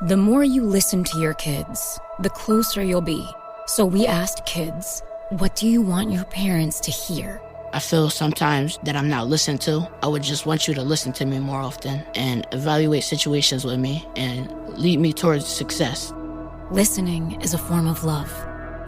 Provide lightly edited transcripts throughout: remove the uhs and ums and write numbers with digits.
The more you listen to your kids, the closer you'll be. So we asked kids, what do you want your parents to hear? I feel sometimes that I'm not listened to. I would just want you to listen to me more often and evaluate situations with me and lead me towards success. Listening is a form of love.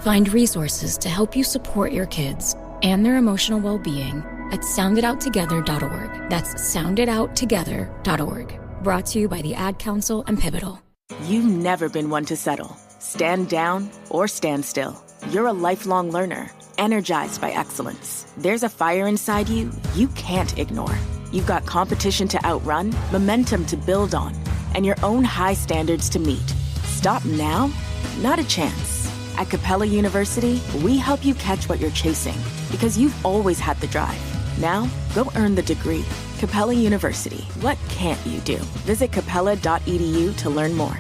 Find resources to help you support your kids and their emotional well-being at sounditouttogether.org. That's sounditouttogether.org. Brought to you by the Ad Council and Pivotal. You've never been one to settle, stand down, or stand still. You're a lifelong learner, energized by excellence. There's a fire inside you you can't ignore. You've got competition to outrun, momentum to build on, and your own high standards to meet. Stop now? Not a chance. At Capella University, we help you catch what you're chasing because you've always had the drive. Now, go earn the degree. Capella University. What can't you do? Visit capella.edu to learn more.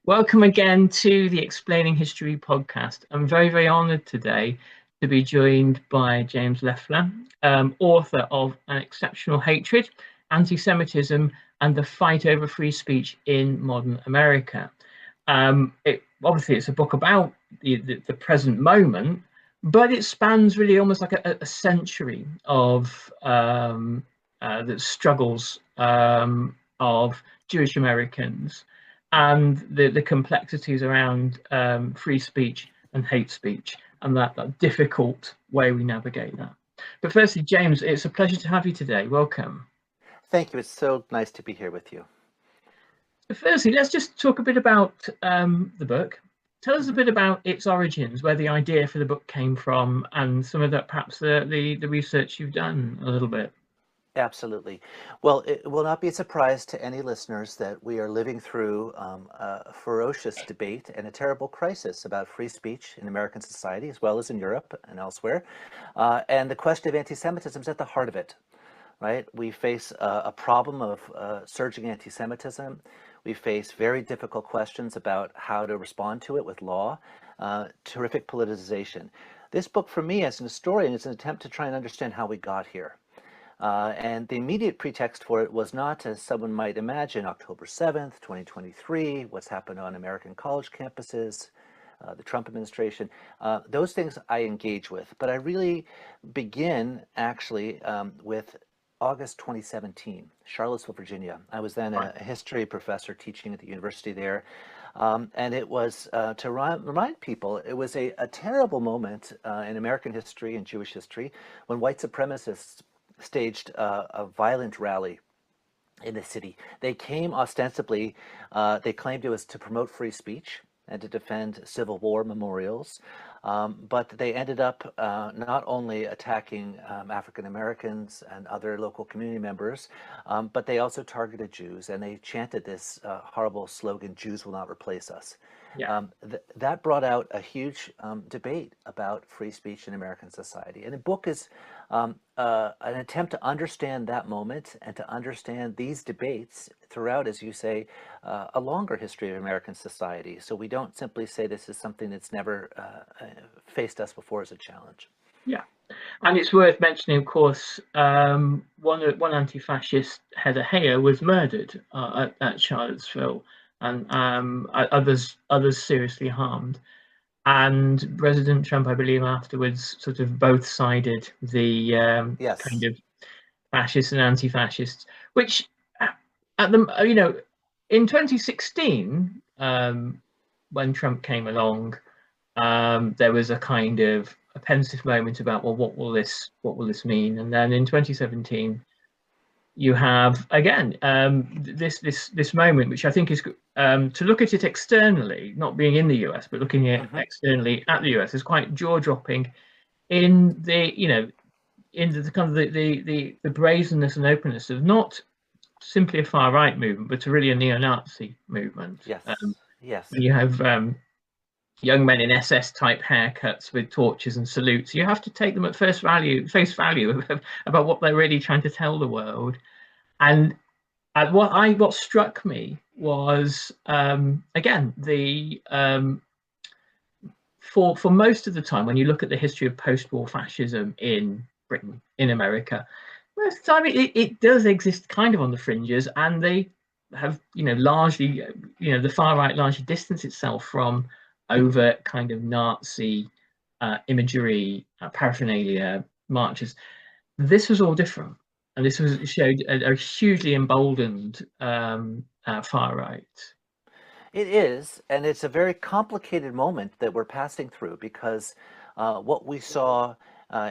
Welcome again to the Explaining History podcast. I'm very, very honoured today to be joined by James Loeffler, author of An Exceptional Hatred, Antisemitism and the Fight Over Free Speech in Modern America. Obviously, it's a book about the present moment, but it spans really almost like a century of the struggles of Jewish Americans and the complexities around free speech and hate speech and that difficult way we navigate that. But firstly, James, it's a pleasure to have you today. Welcome. Thank you. It's so nice to be here with you. So firstly, let's just talk a bit about the book. Tell us a bit about its origins, where the idea for the book came from, and some of that, perhaps the research you've done a little bit. Absolutely. Well, it will not be a surprise to any listeners that we are living through a ferocious debate and a terrible crisis about free speech in American society, as well as in Europe and elsewhere. And the question of anti-Semitism is at the heart of it, right? We face a problem of surging anti-Semitism. We face very difficult questions about how to respond to it with law, terrific politicization. This book, for me, as an historian, is an attempt to try and understand how we got here. And the immediate pretext for it was not, as someone might imagine, October 7th, 2023, what's happened on American college campuses, the Trump administration. Those things I engage with, but I really begin actually with August 2017, Charlottesville, Virginia. I was then a history professor teaching at the university there. And it was, to remind people, it was a terrible moment in American history and Jewish history when white supremacists staged a violent rally in the city. They came ostensibly, they claimed it was to promote free speech and to defend Civil War memorials, but they ended up not only attacking African Americans and other local community members, but they also targeted Jews, and they chanted this horrible slogan, "Jews will not replace us." Yeah. That brought out a huge debate about free speech in American society. And the book is an attempt to understand that moment and to understand these debates throughout, as you say, a longer history of American society. So we don't simply say this is something that's never faced us before as a challenge. Yeah. And it's worth mentioning, of course, one anti-fascist, Heather Heyer, was murdered at Charlottesville, and others seriously harmed. And President Trump, I believe, afterwards sort of both sided the Yes. kind of fascists and anti-fascists, which at the in 2016, when Trump came along, there was a kind of a pensive moment about, well, what will this mean? And then in 2017, you have again this moment, which I think is to look at it externally, not being in the US, but looking at externally at the US, is quite jaw-dropping in the in the kind of the brazenness and openness of not simply a far right movement, but really a neo-Nazi movement. Yes. Yes. You have young men in SS type haircuts with torches and salutes. You have to take them at face value about what they're really trying to tell the world. And what struck me was again for most of the time, when you look at the history of post-war fascism in Britain, in America, most of the time it does exist kind of on the fringes, and they have largely the far right largely distanced itself from overt kind of Nazi imagery, paraphernalia, marches. This was all different, and this showed a hugely emboldened far right. It is, and it's a very complicated moment that we're passing through, because what we saw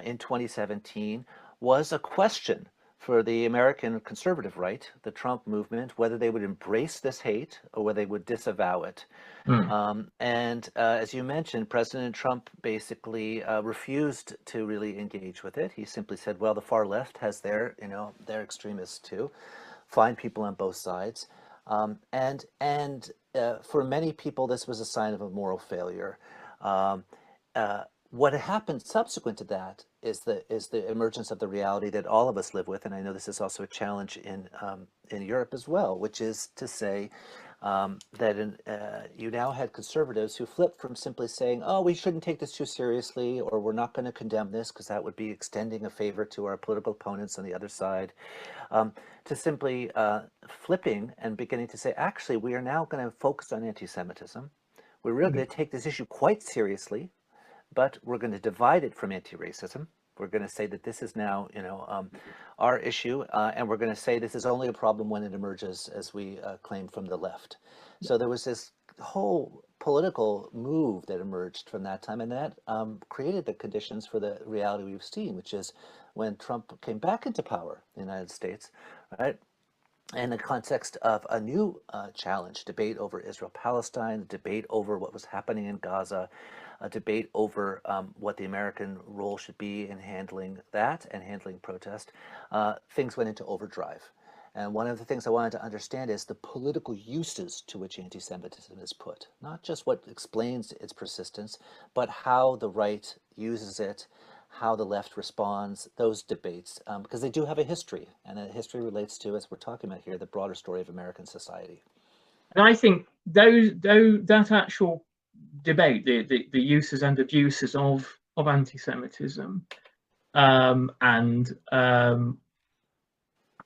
in 2017 was a question for the American conservative right, the Trump movement, whether they would embrace this hate or whether they would disavow it. And as you mentioned, President Trump basically refused to really engage with it. He simply said, well, the far left has their extremists too. Find people on both sides. And for many people, this was a sign of a moral failure. What happened subsequent to that is the emergence of the reality that all of us live with, and I know this is also a challenge in Europe as well, which is to say that you now had conservatives who flipped from simply saying, "Oh, we shouldn't take this too seriously," or "We're not going to condemn this because that would be extending a favor to our political opponents on the other side," to simply flipping and beginning to say, "Actually, we are now going to focus on anti-Semitism. We're really going to take this issue quite seriously." But we're going to divide it from anti-racism. We're going to say that this is now, our issue, and we're going to say this is only a problem when it emerges, as we claim, from the left. So there was this whole political move that emerged from that time, and that created the conditions for the reality we've seen, which is when Trump came back into power in the United States, right? In the context of a new challenge, debate over Israel-Palestine, debate over what was happening in Gaza, a debate over what the American role should be in handling that and handling protest, things went into overdrive. And one of the things I wanted to understand is the political uses to which anti-Semitism is put, not just what explains its persistence, but how the right uses it, how the left responds, those debates, because they do have a history, and a history relates to, as we're talking about here, the broader story of American society. And I think that actual debate, the uses and abuses of anti-Semitism, and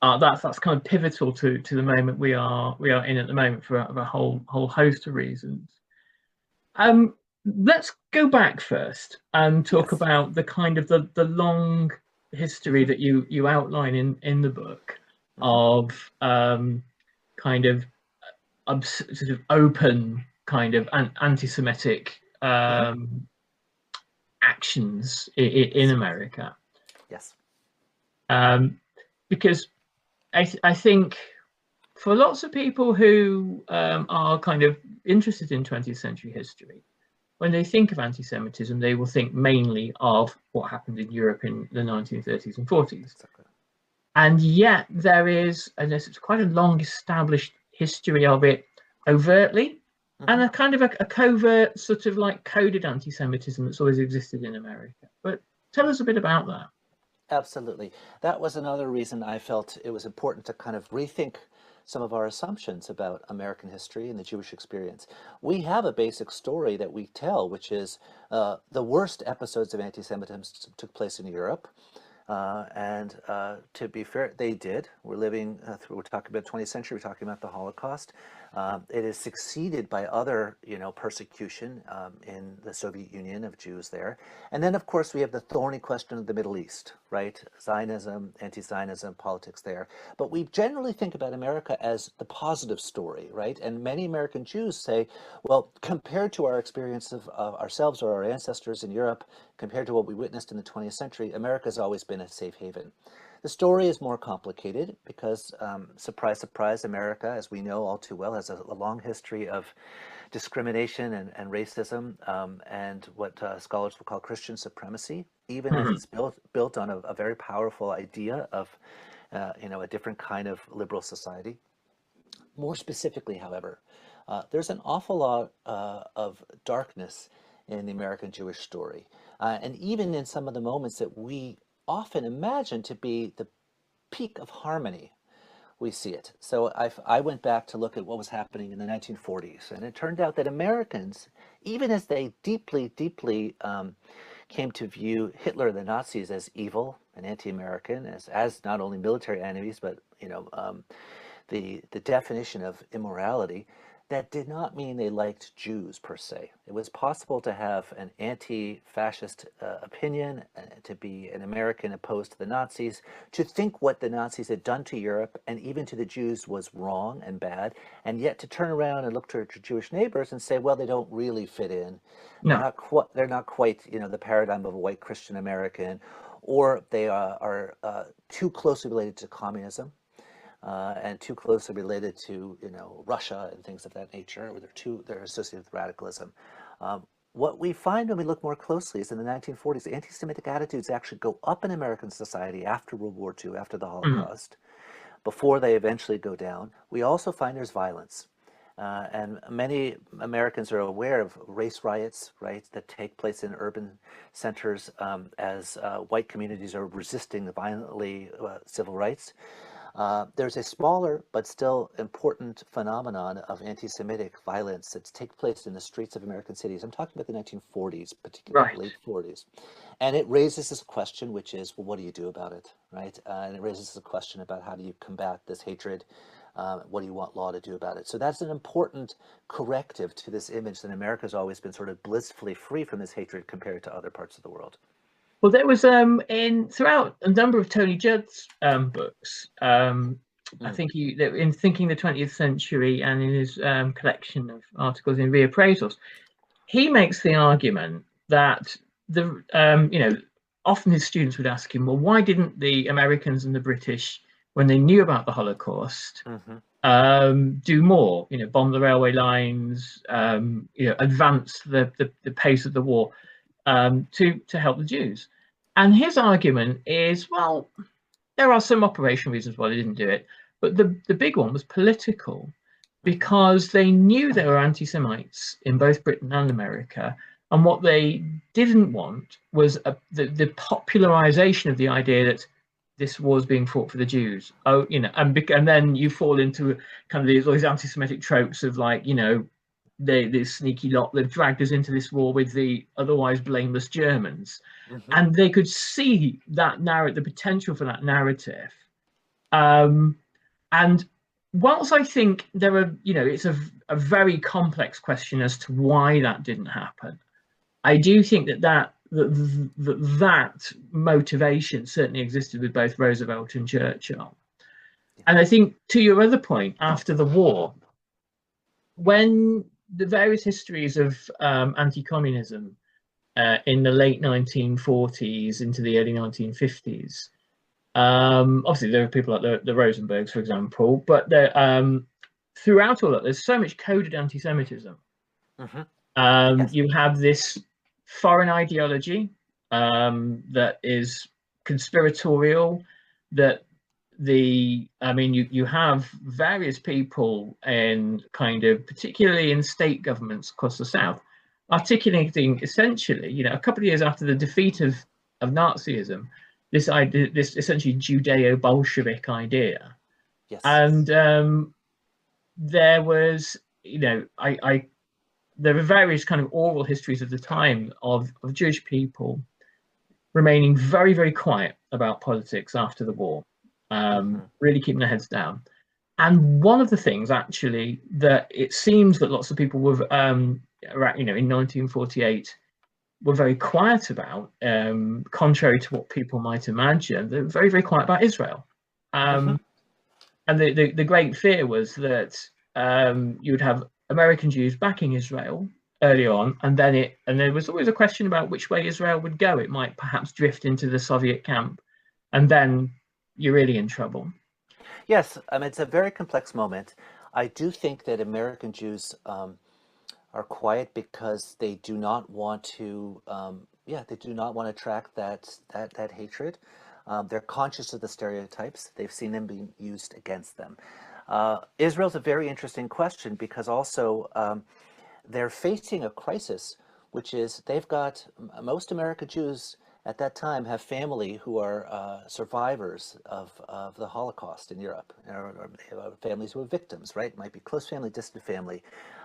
that's kind of pivotal to the moment we are in at the moment for a whole host of reasons. Let's go back first and talk about the kind of the long history that you outline in the book of kind of sort of open kind of anti-Semitic actions in America. Yes. Because I think for lots of people who are kind of interested in 20th century history, when they think of anti-Semitism, they will think mainly of what happened in Europe in the 1930s and 40s. Exactly. And yet there is, and it's quite a long established history of it overtly, and a kind of a covert sort of like coded anti-Semitism that's always existed in America. But tell us a bit about that. Absolutely. That was another reason I felt it was important to kind of rethink some of our assumptions about American history and the Jewish experience. We have a basic story that we tell, which is the worst episodes of anti-Semitism took place in Europe. And to be fair, they did. We're living through, we're talking about 20th century, we're talking about the Holocaust. It is succeeded by other, persecution in the Soviet Union of Jews there. And then, of course, we have the thorny question of the Middle East, right? Zionism, anti-Zionism, politics there. But we generally think about America as the positive story, right? And many American Jews say, well, compared to our experience of ourselves or our ancestors in Europe, compared to what we witnessed in the 20th century, America's always been a safe haven. The story is more complicated because, surprise, surprise, America, as we know all too well, has a long history of discrimination and racism and what scholars will call Christian supremacy, even as it's built on a very powerful idea of, a different kind of liberal society. More specifically, however, there's an awful lot of darkness in the American Jewish story. And even in some of the moments that we often imagine to be the peak of harmony, we see it. So I went back to look at what was happening in the 1940s, and it turned out that Americans, even as they deeply, deeply came to view Hitler and the Nazis as evil and anti-American, as not only military enemies, but the definition of immorality, that did not mean they liked Jews per se. It was possible to have an anti-fascist opinion, to be an American opposed to the Nazis, to think what the Nazis had done to Europe and even to the Jews was wrong and bad, and yet to turn around and look to your Jewish neighbors and say, well, they don't really fit in. No. They're not quite, the paradigm of a white Christian American, or they are too closely related to communism. And too closely related to, Russia and things of that nature, or they're associated with radicalism. What we find when we look more closely is in the 1940s, anti-Semitic attitudes actually go up in American society after World War II, after the Holocaust, before they eventually go down. We also find there's violence. And many Americans are aware of race riots, right, that take place in urban centers as white communities are resisting violently civil rights. There's a smaller but still important phenomenon of anti-Semitic violence that takes place in the streets of American cities. I'm talking about the 1940s, particularly Right. late 40s. And it raises this question, which is, well, what do you do about it, right? And it raises a question about how do you combat this hatred? What do you want law to do about it? So that's an important corrective to this image that America's always been sort of blissfully free from this hatred compared to other parts of the world. Well, there was throughout a number of Tony Judd's books. I think in Thinking the 20th Century and in his collection of articles in Reappraisals, he makes the argument that often his students would ask him, well, why didn't the Americans and the British, when they knew about the Holocaust, do more? Bomb the railway lines, advance the pace of the war to help the Jews. And his argument is, well, there are some operational reasons why they didn't do it, but the big one was political, because they knew there were anti-Semites in both Britain and America, and what they didn't want was the popularization of the idea that this war is being fought for the Jews. And then you fall into kind of all these anti-Semitic tropes of this sneaky lot that dragged us into this war with the otherwise blameless Germans. And they could see that the potential for that narrative. And whilst I think there are, it's a very complex question as to why that didn't happen, I do think that motivation certainly existed with both Roosevelt and Churchill. And I think, to your other point, after the war, when the various histories of anti-communism in the late 1940s into the early 1950s, obviously there are people like the Rosenbergs, for example, but throughout all that, there's so much coded anti-Semitism. You have this foreign ideology that is conspiratorial, that you have various people in particularly in state governments across the South, articulating essentially, a couple of years after the defeat of Nazism, this idea, this essentially Judeo-Bolshevik idea. Yes. And there was, there were various kind of oral histories of the time of Jewish people remaining very, very quiet about politics after the war, really keeping their heads down. And one of the things, actually, that it seems that lots of people were, in 1948, were very quiet about, contrary to what people might imagine. They were very, very quiet about Israel. And the great fear was that you would have American Jews backing Israel early on, and there was always a question about which way Israel would go. It might perhaps drift into the Soviet camp, and then you're really in trouble. Yes, it's a very complex moment. I do think that American Jews are quiet because they do not want to, they do not want to attract that hatred. They're conscious of the stereotypes. They've seen them being used against them. Israel's a very interesting question because also they're facing a crisis, which is they've got, most American Jews at that time have family who are survivors of the Holocaust in Europe, or families who are victims, right? It might be close family, distant family.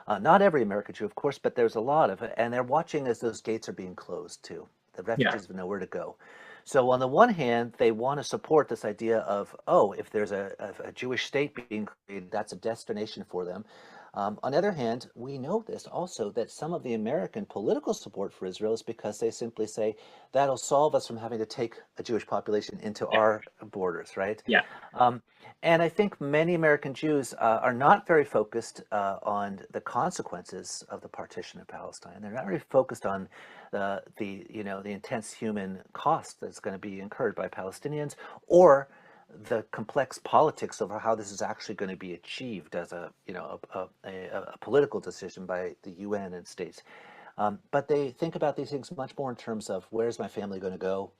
Not every American Jew, of course, but there's a lot of it. And they're watching as those gates are being closed too. The refugees have nowhere to go. So on the one hand, they want to support this idea of, oh, if there's a Jewish state being created, that's a destination for them. On the other hand, we know this also, that some of the American political support for Israel is because they simply say that'll solve us from having to take a Jewish population into our borders, right? Yeah. And I think many American Jews are not very focused on the consequences of the partition of Palestine. They're not really focused on the intense human cost that's going to be incurred by Palestinians, or the complex politics of how this is actually going to be achieved as a political decision by the UN and states. But they think about these things much more in terms of, where's my family going to go?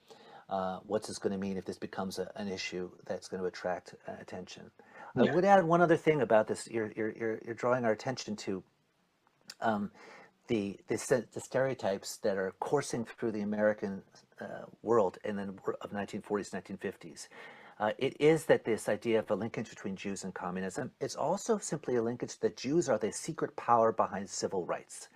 What's this going to mean if this becomes an issue that's going to attract attention? I would add one other thing about this. You're drawing our attention to the stereotypes that are coursing through the American world and then of 1940s, 1950s. It is that this idea of a linkage between Jews and communism, it's also simply a linkage that Jews are the secret power behind civil rights,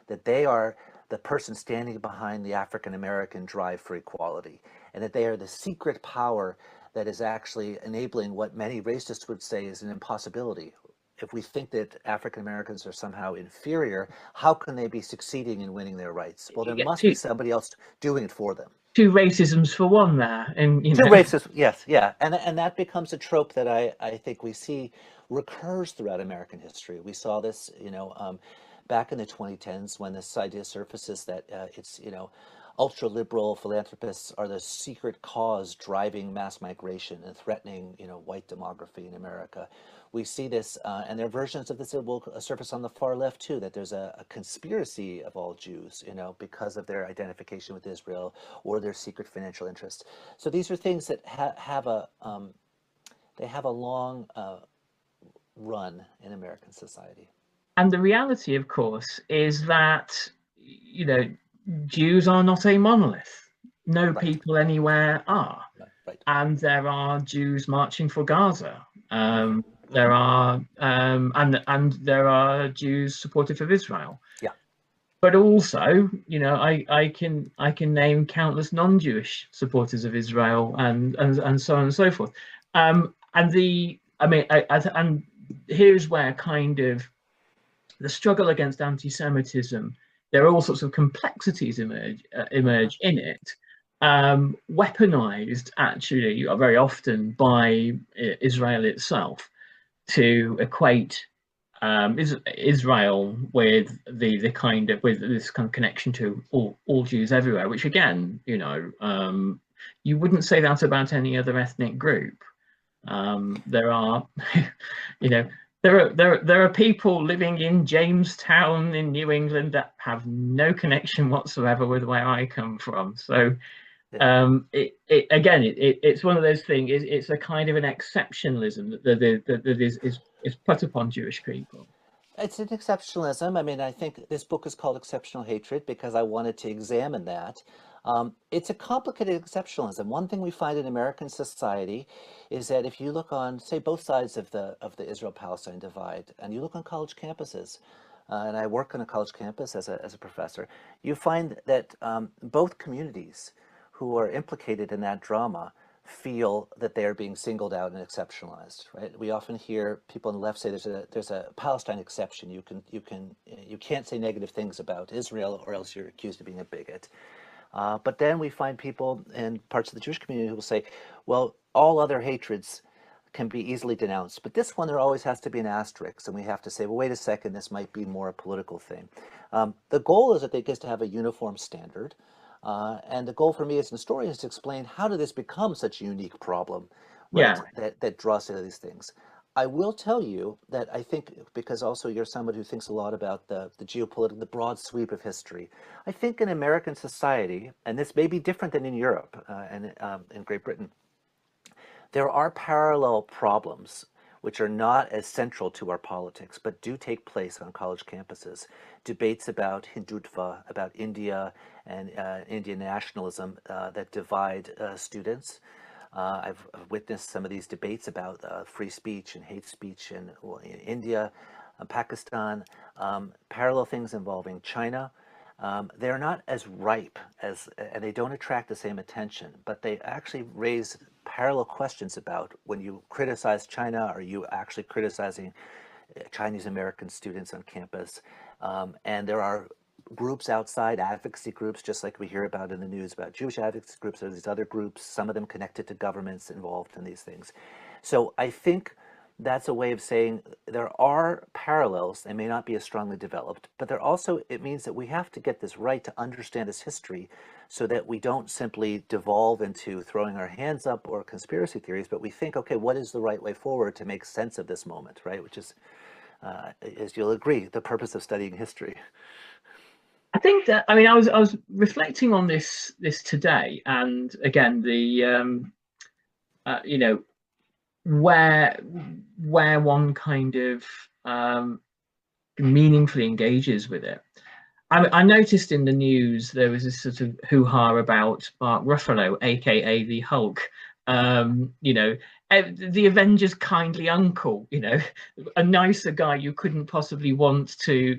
that they are the person standing behind the African American drive for equality, and that they are the secret power that is actually enabling what many racists would say is an impossibility. If we think that African Americans are somehow inferior, how can they be succeeding in winning their rights? Well, there must be somebody else doing it for them. Two racisms for one there. And, Two racisms, yes, yeah. And that becomes a trope that I think we see recurs throughout American history. We saw this, back in the 2010s when this idea surfaces that it's, ultra-liberal philanthropists are the secret cause driving mass migration and threatening, white demography in America. We see this, and there are versions of this that will surface on the far left too, that there's a conspiracy of all Jews, because of their identification with Israel or their secret financial interests. So these are things that have a long run in American society. And the reality, of course, is that, Jews are not a monolith. No people anywhere are. Right. And there are Jews marching for Gaza. There are and there are Jews supportive of Israel. Yeah. But also, I can name countless non-Jewish supporters of Israel and so on and so forth. And here's where kind of the struggle against anti-Semitism, there are all sorts of complexities emerge in it, weaponized actually very often by Israel itself to equate Israel with this kind of connection to all Jews everywhere, which again, you wouldn't say that about any other ethnic group. There are, there are people living in Jamestown in New England that have no connection whatsoever with where I come from. So it's one of those things. It's a kind of an exceptionalism that is put upon Jewish people. It's an exceptionalism. I think this book is called Exceptional Hatred because I wanted to examine that. It's a complicated exceptionalism. One thing we find in American society is that if you look on, say, both sides of the Israel-Palestine divide, and you look on college campuses, and I work on a college campus as a professor, you find that both communities who are implicated in that drama feel that they are being singled out and exceptionalized, right? We often hear people on the left say there's a Palestine exception. You can't say negative things about Israel or else you're accused of being a bigot. But then we find people in parts of the Jewish community who will say, well, all other hatreds can be easily denounced, but this one there always has to be an asterisk, and we have to say, well, wait a second, this might be more a political thing. The goal is that they get to have a uniform standard. And the goal for me as an historian is to explain how did this become such a unique problem, right, that draws to these things. I will tell you that I think, because also you're someone who thinks a lot about the geopolitical, the broad sweep of history, I think in American society, and this may be different than in Europe and in Great Britain, there are parallel problems which are not as central to our politics, but do take place on college campuses. Debates about Hindutva, about India and Indian nationalism that divide students. I've witnessed some of these debates about free speech and hate speech in India, Pakistan, parallel things involving China. They're not as ripe as, and they don't attract the same attention, but they actually raise parallel questions about when you criticize China, are you actually criticizing Chinese American students on campus? And there are groups outside, advocacy groups, just like we hear about in the news about Jewish advocacy groups, or these other groups, some of them connected to governments involved in these things. So I think that's a way of saying there are parallels. They may not be as strongly developed, but they're also, it means that we have to get this right to understand this history so that we don't simply devolve into throwing our hands up or conspiracy theories, but we think, okay, what is the right way forward to make sense of this moment, right? Which is, as you'll agree, the purpose of studying history. I think that, I mean, I was reflecting on this today, and again, the you know, where one kind of meaningfully engages with it. I noticed in the news there was this sort of hoo-ha about Mark Ruffalo, aka the Hulk. You know, the Avengers' kindly uncle. You know, a nicer guy you couldn't possibly want to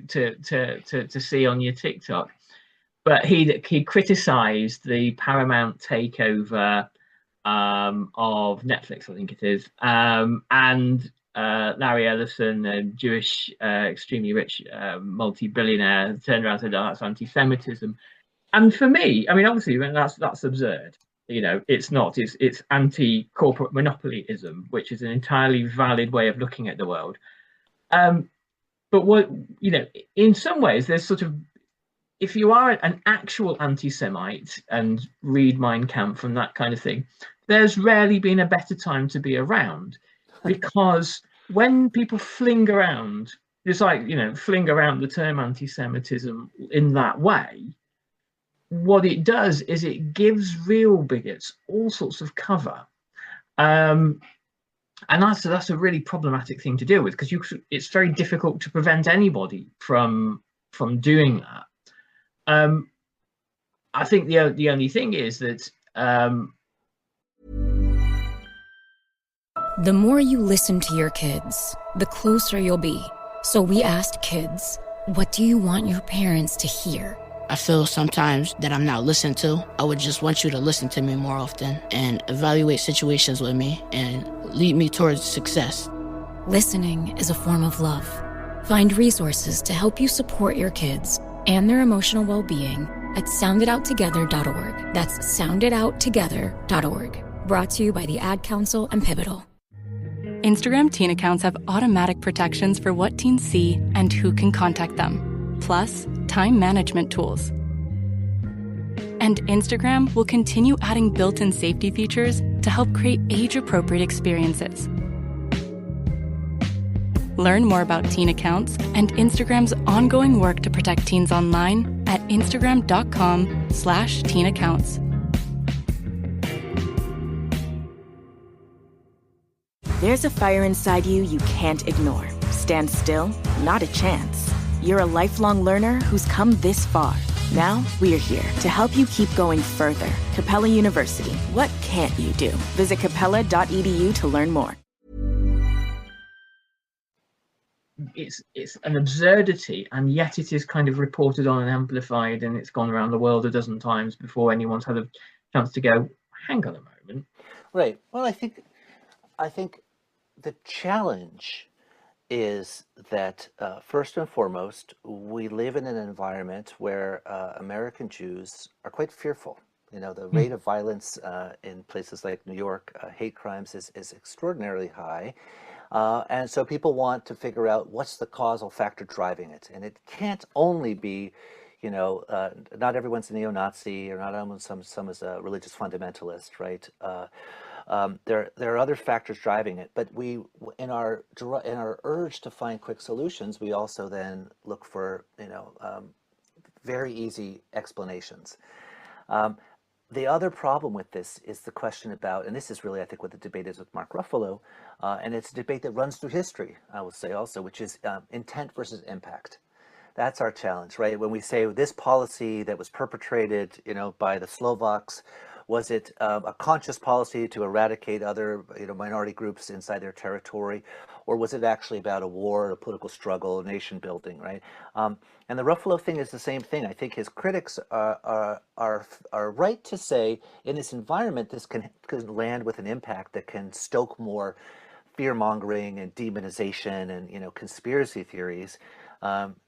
see on your TikTok. But he criticised the Paramount takeover of Netflix, I think it is, and Larry Ellison, a Jewish, extremely rich multi-billionaire, turned around and said, "Oh, that's anti-Semitism." And for me, I mean, obviously, that's absurd. You know, it's not. It's anti-corporate monopolyism, which is an entirely valid way of looking at the world. But what, you know, in some ways, there's sort of, if you are an actual anti-Semite and read Mein Kampf and that kind of thing, there's rarely been a better time to be around, because when people fling around, it's like, you know, fling around the term anti-Semitism in that way, what it does is it gives real bigots all sorts of cover. And that's a really problematic thing to deal with, because it's very difficult to prevent anybody from doing that. I think the only thing is that the more you listen to your kids, the closer you'll be. So we asked kids, what do you want your parents to hear? I feel sometimes that I'm not listened to. I would just want you to listen to me more often and evaluate situations with me and lead me towards success. Listening is a form of love. Find resources to help you support your kids and their emotional well-being at sounditouttogether.org. That's sounditouttogether.org. Brought to you by the Ad Council and Pivotal. Instagram teen accounts have automatic protections for what teens see and who can contact them, plus time management tools. And Instagram will continue adding built-in safety features to help create age-appropriate experiences. Learn more about teen accounts and Instagram's ongoing work to protect teens online at instagram.com/teen accounts. There's a fire inside you can't ignore. Stand still? Not a chance. You're a lifelong learner who's come this far. Now, we're here to help you keep going further. Capella University. What can't you do? Visit capella.edu to learn more. It's an absurdity, and yet it is kind of reported on and amplified, and it's gone around the world a dozen times before anyone's had a chance to go, hang on a moment. Right. Well, I think the challenge is that first and foremost, we live in an environment where American Jews are quite fearful. You know, the rate of violence in places like New York, hate crimes is extraordinarily high. And so people want to figure out what's the causal factor driving it. And it can't only be, you know, not everyone's a neo-Nazi, or not everyone, some is a religious fundamentalist, right? There are other factors driving it, but we, in our urge to find quick solutions, we also then look for, you know, very easy explanations. The other problem with this is the question about, and this is really, I think, what the debate is with Mark Ruffalo, and it's a debate that runs through history, I will say also, which is intent versus impact. That's our challenge, right? When we say this policy that was perpetrated, you know, by the Slovaks, was it a conscious policy to eradicate other, you know, minority groups inside their territory, or was it actually about a war, a political struggle, nation building, right? And the Ruffalo thing is the same thing. I think his critics are right to say, in this environment, this can land with an impact that can stoke more fear mongering and demonization and, you know, conspiracy theories.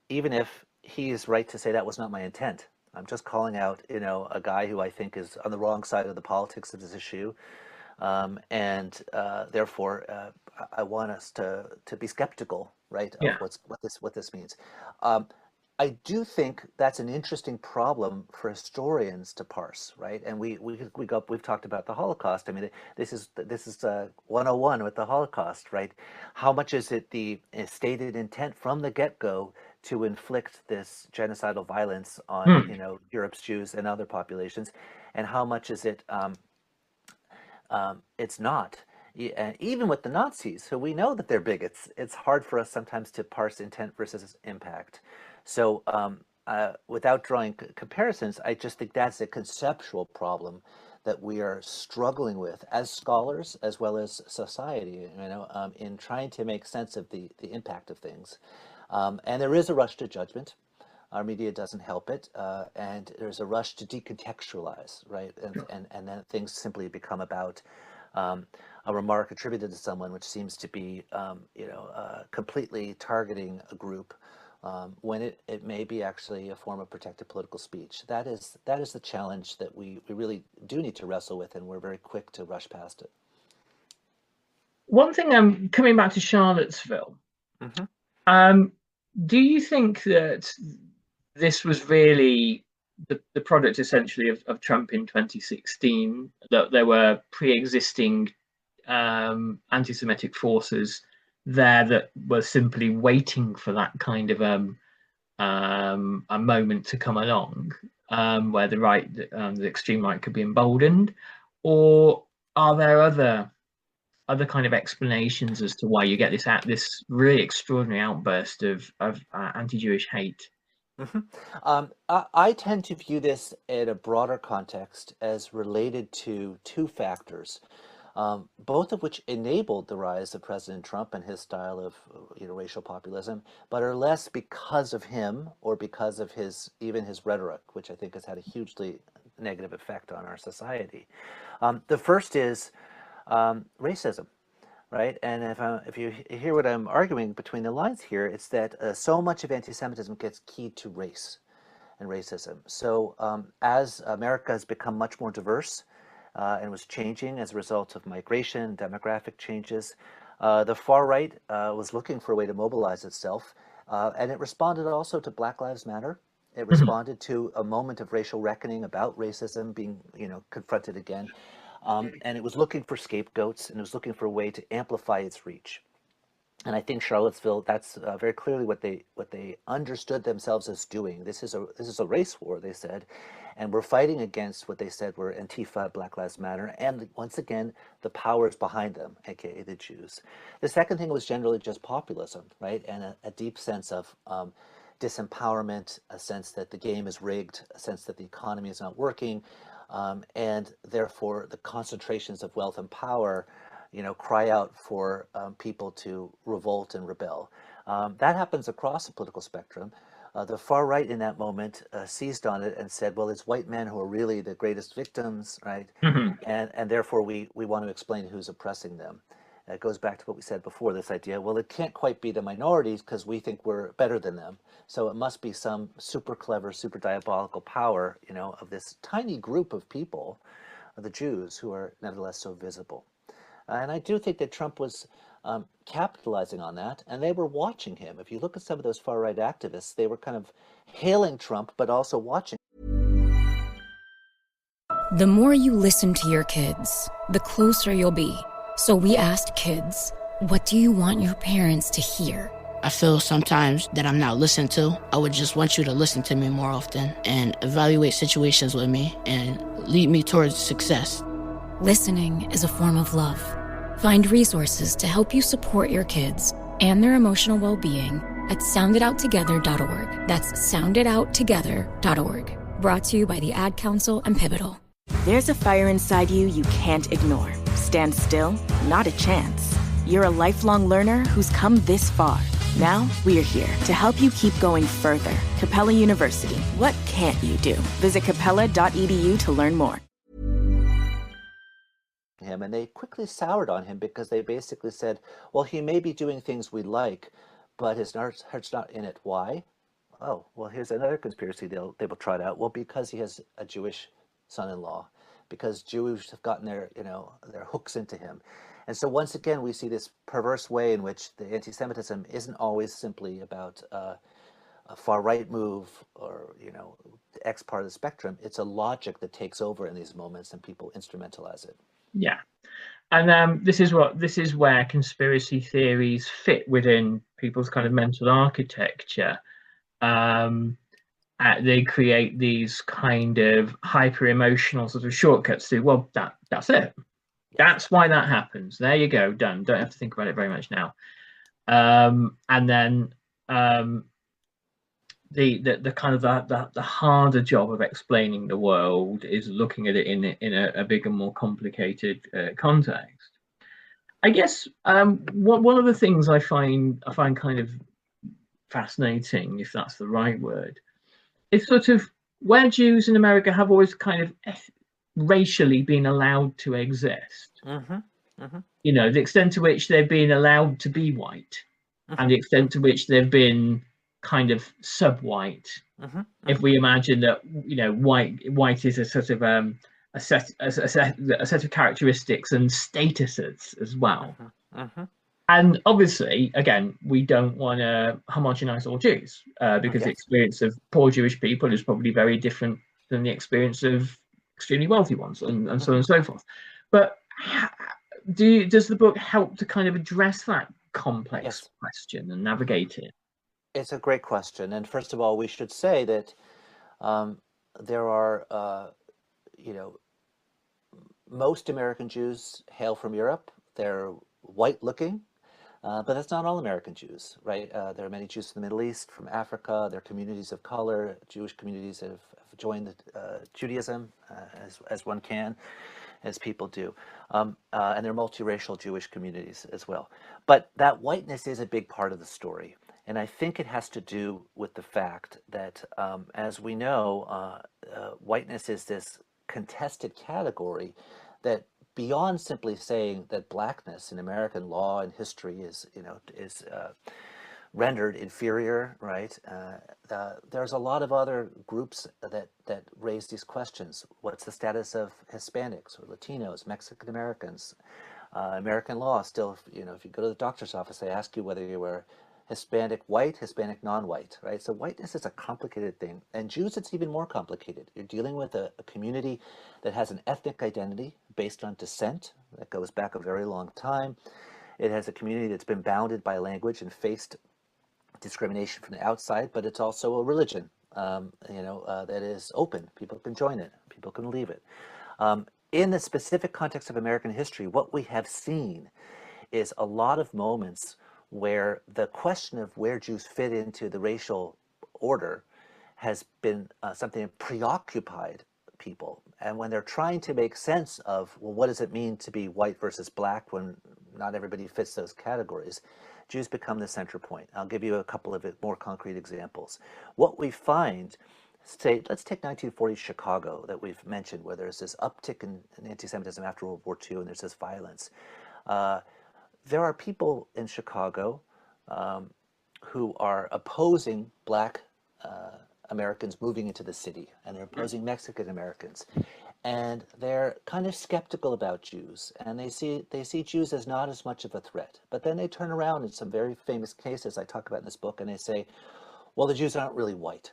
Even if he is right to say that was not my intent. I'm just calling out, you know, a guy who I think is on the wrong side of the politics of this issue, and therefore I want us to be skeptical, right, of what this means. I do think that's an interesting problem for historians to parse, right? And we've talked about the Holocaust. I mean, this is 101 with the Holocaust, right? How much is it the stated intent from the get-go to inflict this genocidal violence on, you know, Europe's Jews and other populations, and how much is it it's not? Even with the Nazis, who we know that they're bigots, it's hard for us sometimes to parse intent versus impact. So without drawing comparisons, I just think that's a conceptual problem that we are struggling with as scholars as well as society, you know, in trying to make sense of the impact of things. And there is a rush to judgment. Our media doesn't help it, and there's a rush to decontextualize, right? And then things simply become about a remark attributed to someone, which seems to be, you know, completely targeting a group, when it may be actually a form of protected political speech. That is the challenge that we really do need to wrestle with, and we're very quick to rush past it. One thing, I'm coming back to Charlottesville. Do you think that this was really the product essentially of Trump in 2016, that there were pre-existing anti-Semitic forces there that were simply waiting for that kind of a moment to come along, where the extreme right could be emboldened? Or are there other kind of explanations as to why you get this really extraordinary outburst of anti-Jewish hate? I tend to view this in a broader context as related to two factors, both of which enabled the rise of President Trump and his style of, you know, racial populism, but are less because of him or because of even his rhetoric, which I think has had a hugely negative effect on our society. The first is racism, right? And if you hear what I'm arguing between the lines here, it's that so much of anti-Semitism gets keyed to race and racism. So as America has become much more diverse and was changing as a result of migration, demographic changes, the far right was looking for a way to mobilize itself, and it responded also to Black Lives Matter. It responded to a moment of racial reckoning about racism being, you know, confronted again. And it was looking for scapegoats, and it was looking for a way to amplify its reach. And I think Charlottesville, that's very clearly what they understood themselves as doing. This is a race war, they said, and we're fighting against what they said were Antifa, Black Lives Matter, and once again the powers behind them, aka the Jews. The second thing was generally just populism, right, and a deep sense of disempowerment, a sense that the game is rigged, a sense that the economy is not working, and therefore the concentrations of wealth and power, cry out for people to revolt and rebel. That happens across the political spectrum. The far right in that moment seized on it and said, well, it's white men who are really the greatest victims, right? And therefore we want to explain who's oppressing them. It goes back to what we said before, this idea, well, it can't quite be the minorities because we think we're better than them. So it must be some super clever, super diabolical power, of this tiny group of people, the Jews, who are nevertheless so visible. And I do think that Trump was capitalizing on that, and they were watching him. If you look at some of those far-right activists, they were kind of hailing Trump, but also watching. The more you listen to your kids, the closer you'll be. So we asked kids, what do you want your parents to hear? I feel sometimes that I'm not listened to. I would just want you to listen to me more often and evaluate situations with me and lead me towards success. Listening is a form of love. Find resources to help you support your kids and their emotional well-being at soundedouttogether.org. That's soundedouttogether.org. Brought to you by the Ad Council and Pivotal. There's a fire inside you can't ignore. Stand still? Not a chance. You're a lifelong learner who's come this far. Now, we're here to help you keep going further. Capella University. What can't you do? Visit capella.edu to learn more. Him, and they quickly soured on him because they basically said, well, he may be doing things we like, but his heart's not in it. Why? Oh, well, here's another conspiracy they will trot out. Well, because he has a Jewish son-in-law, because Jews have gotten their hooks into him. And so once again, we see this perverse way in which the anti-Semitism isn't always simply about a far-right move or, the X part of the spectrum. It's a logic that takes over in these moments and people instrumentalize it. Yeah. And this is where conspiracy theories fit within people's kind of mental architecture. They create these kind of hyper-emotional sort of shortcuts to, well, that's it. That's why that happens. There you go, done. Don't have to think about it very much now. And then the kind of the harder job of explaining the world is looking at it in a bigger, more complicated context. I guess one of the things I find kind of fascinating, if that's the right word, is sort of where Jews in America have always kind of racially been allowed to exist. The extent to which they've been allowed to be white, and the extent to which they've been kind of sub-white. If we imagine that white is a sort of a set of characteristics and statuses as well. And obviously, again, we don't want to homogenize all Jews because the experience of poor Jewish people is probably very different than the experience of extremely wealthy ones, and so on and so forth. But does the book help to kind of address that complex question and navigate it? It's a great question. And first of all, we should say that there are, most American Jews hail from Europe. They're white looking, but that's not all American Jews, right? There are many Jews from the Middle East, from Africa. There are communities of color, Jewish communities that have joined Judaism as one can, as people do. And there are multiracial Jewish communities as well. But that whiteness is a big part of the story. And I think it has to do with the fact that, as we know, whiteness is this contested category that, beyond simply saying that blackness in American law and history is rendered inferior, right? There's a lot of other groups that raise these questions. What's the status of Hispanics or Latinos, Mexican Americans? American law still, if you go to the doctor's office, they ask you whether you were Hispanic white, Hispanic non-white, right? So whiteness is a complicated thing. And Jews, it's even more complicated. You're dealing with a community that has an ethnic identity based on descent that goes back a very long time. It has a community that's been bounded by language and faced discrimination from the outside, but it's also a religion, that is open. People can join it. People can leave it. In the specific context of American history, what we have seen is a lot of moments where the question of where Jews fit into the racial order has been something that preoccupied people. And when they're trying to make sense of, well, what does it mean to be white versus black when not everybody fits those categories, Jews become the center point. I'll give you a couple of more concrete examples. What we find, say, let's take 1940 Chicago that we've mentioned, where there's this uptick in anti-Semitism after World War II, and there's this violence. There are people in Chicago who are opposing black Americans moving into the city, and they're opposing Mexican Americans, and they're kind of skeptical about Jews, and they see Jews as not as much of a threat. But then they turn around in some very famous cases I talk about in this book, and they say, well, the Jews aren't really white.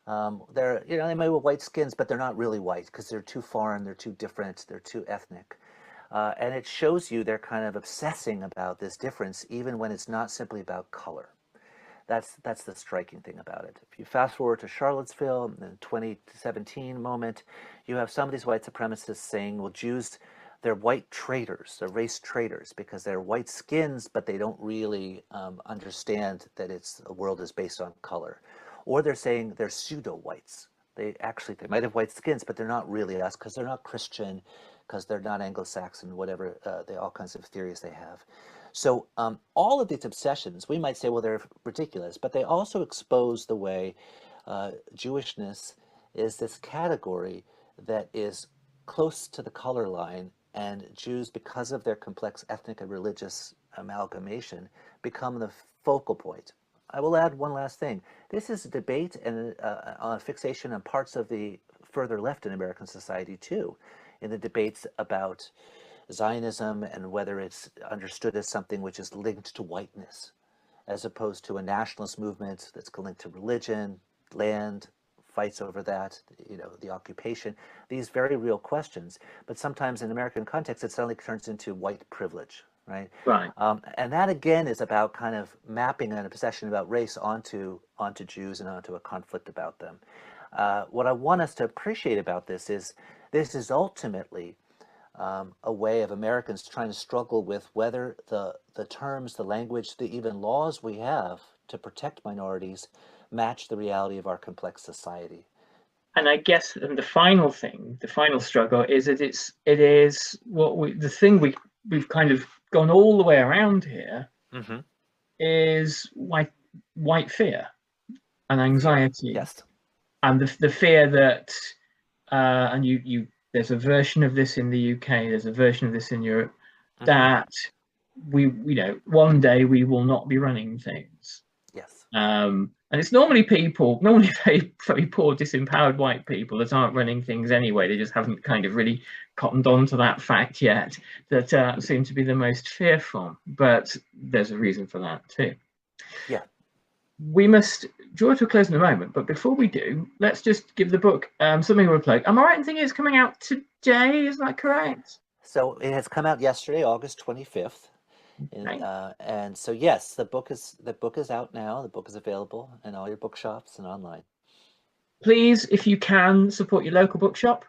They're, you know, they may have white skins, but they're not really white because they're too foreign, they're too different, they're too ethnic. And it shows you they're kind of obsessing about this difference, even when it's not simply about color. That's the striking thing about it. If you fast forward to Charlottesville, in the 2017 moment, you have some of these white supremacists saying, well, Jews, they're white traitors, they're race traitors, because they're white skins, but they don't really understand that the world is based on color. Or they're saying they're pseudo-whites. They might have white skins, but they're not really us, because they're not Christian, because they're not Anglo-Saxon, whatever, all kinds of theories they have. So all of these obsessions, we might say, well, they're ridiculous, but they also expose the way Jewishness is this category that is close to the color line, and Jews, because of their complex ethnic and religious amalgamation, become the focal point. I will add one last thing. This is a debate and on fixation on parts of the further left in American society too, in the debates about Zionism and whether it's understood as something which is linked to whiteness, as opposed to a nationalist movement that's linked to religion, land, fights over that, you know, the occupation, these very real questions. But sometimes in American context, it suddenly turns into white privilege, right? Right. And that again is about kind of mapping an obsession about race onto Jews and onto a conflict about them. What I want us to appreciate about this is ultimately a way of Americans trying to struggle with whether the terms, the language, the even laws we have to protect minorities match the reality of our complex society. And I guess the final struggle is that it is the thing we've kind of gone all the way around here is white fear and anxiety. Yes. And the fear that and you there's a version of this in the UK, there's a version of this in Europe, that one day we will not be running things. Yes. And it's normally very, very poor, disempowered white people that aren't running things anyway. They just haven't kind of really cottoned on to that fact yet, that seem to be the most fearful. But there's a reason for that too. Yeah. We must draw to a close in a moment, but before we do, let's just give the book something of a plug. Am I right in thinking it's coming out today? Is that correct? So it has come out yesterday, August 25th. And so yes, the book is out now. The book is available in all your bookshops and online. Please, if you can, support your local bookshop.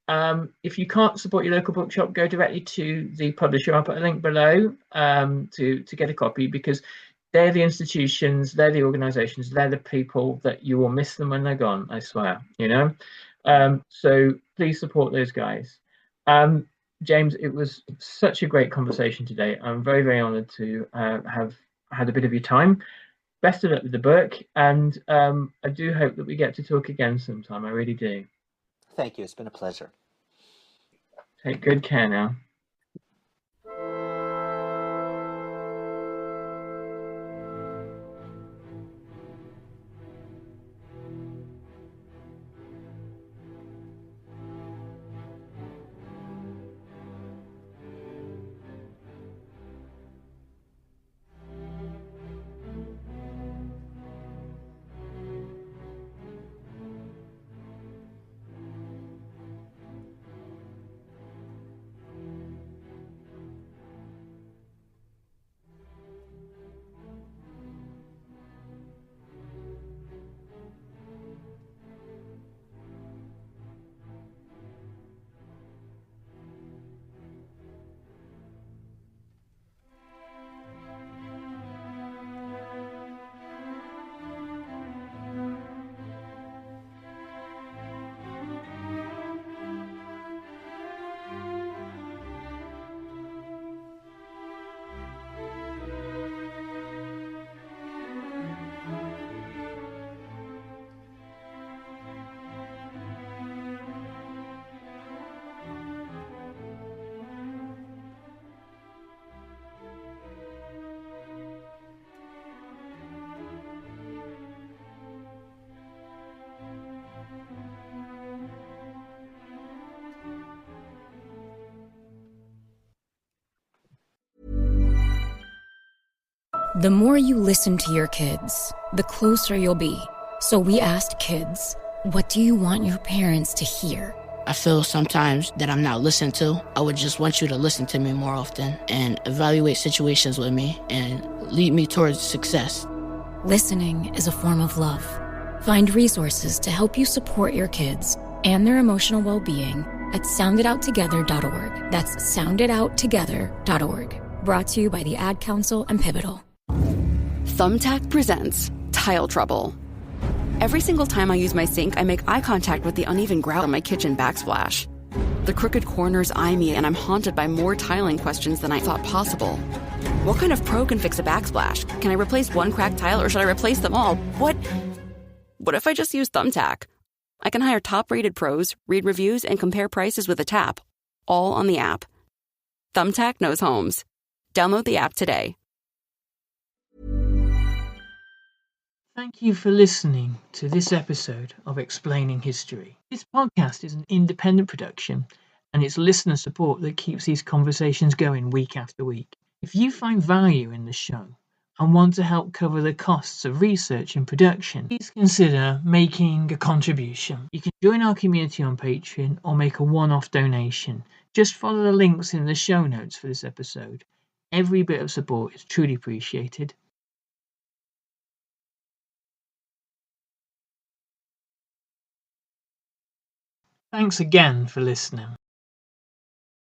If you can't support your local bookshop, go directly to the publisher. I'll put a link below to get a copy, because they're the institutions, they're the organizations, they're the people that you will miss them when they're gone, I swear, you know. So please support those guys. James, it was such a great conversation today. I'm very, very honored to have had a bit of your time. Best of luck with the book, and I do hope that we get to talk again sometime. I really do. Thank you. It's been a pleasure. Take good care now. The more you listen to your kids, the closer you'll be. So we asked kids, what do you want your parents to hear? I feel sometimes that I'm not listened to. I would just want you to listen to me more often and evaluate situations with me and lead me towards success. Listening is a form of love. Find resources to help you support your kids and their emotional well-being at soundedouttogether.org. That's soundedouttogether.org. Brought to you by the Ad Council and Pivotal. Thumbtack presents Tile Trouble. Every single time I use my sink, I make eye contact with the uneven grout on my kitchen backsplash. The crooked corners eye me, and I'm haunted by more tiling questions than I thought possible. What kind of pro can fix a backsplash? Can I replace one cracked tile, or should I replace them all? What if I just use Thumbtack? I can hire top-rated pros, read reviews, and compare prices with a tap, all on the app. Thumbtack knows homes. Download the app today. Thank you for listening to this episode of Explaining History. This podcast is an independent production, and it's listener support that keeps these conversations going week after week. If you find value in the show and want to help cover the costs of research and production, please consider making a contribution. You can join our community on Patreon or make a one-off donation. Just follow the links in the show notes for this episode. Every bit of support is truly appreciated. Thanks again for listening.